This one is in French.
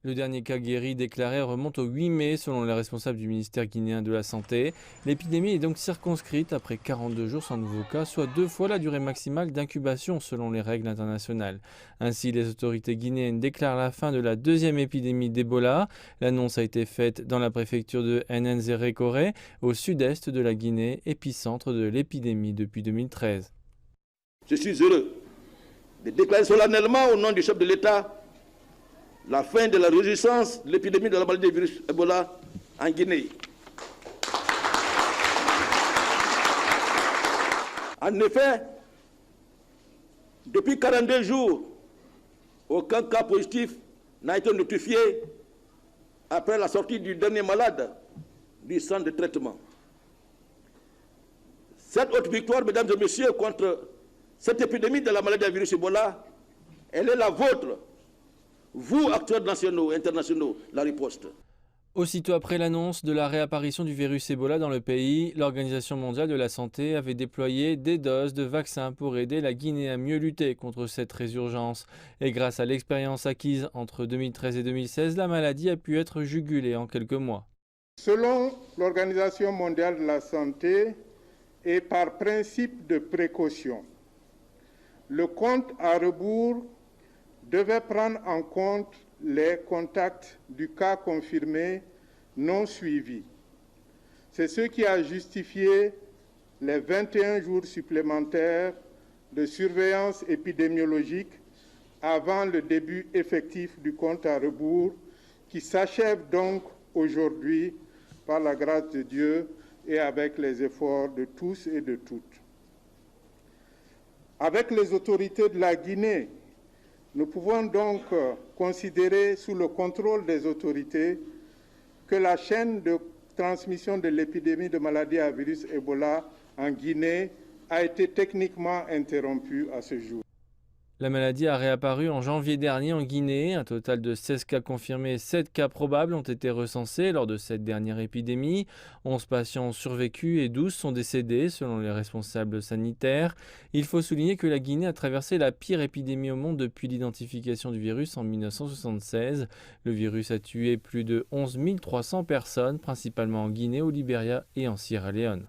Le dernier cas guéri déclaré remonte au 8 mai selon les responsables du ministère guinéen de la Santé. L'épidémie est donc circonscrite après 42 jours sans nouveau cas, soit 2 fois la durée maximale d'incubation selon les règles internationales. Ainsi, les autorités guinéennes déclarent la fin de la deuxième épidémie d'Ebola. L'annonce a été faite dans la préfecture de Nzérékoré, au sud-est de la Guinée, épicentre de l'épidémie depuis 2013. Je suis heureux de déclarer solennellement au nom du chef de l'État la fin de la résistance de l'épidémie de la maladie du virus Ebola en Guinée. En effet, depuis 42 jours, aucun cas positif n'a été notifié après la sortie du dernier malade du centre de traitement. Cette haute victoire, mesdames et messieurs, contre cette épidémie de la maladie du virus Ebola, elle est la vôtre. Vous, acteurs nationaux et internationaux, la riposte. Aussitôt après l'annonce de la réapparition du virus Ebola dans le pays, l'Organisation mondiale de la santé avait déployé des doses de vaccins pour aider la Guinée à mieux lutter contre cette résurgence. Et grâce à l'expérience acquise entre 2013 et 2016, la maladie a pu être jugulée en quelques mois. Selon l'Organisation mondiale de la santé et par principe de précaution, le compte à rebours devait prendre en compte les contacts du cas confirmé non suivi. C'est ce qui a justifié les 21 jours supplémentaires de surveillance épidémiologique avant le début effectif du compte à rebours qui s'achève donc aujourd'hui par la grâce de Dieu et avec les efforts de tous et de toutes. Avec les autorités de la Guinée, nous pouvons donc considérer sous le contrôle des autorités que la chaîne de transmission de l'épidémie de maladie à virus Ebola en Guinée a été techniquement interrompue à ce jour. La maladie a réapparu en janvier dernier en Guinée. Un total de 16 cas confirmés et 7 cas probables ont été recensés lors de cette dernière épidémie. 11 patients ont survécu et 12 sont décédés selon les responsables sanitaires. Il faut souligner que la Guinée a traversé la pire épidémie au monde depuis l'identification du virus en 1976. Le virus a tué plus de 11 300 personnes, principalement en Guinée, au Libéria et en Sierra Leone.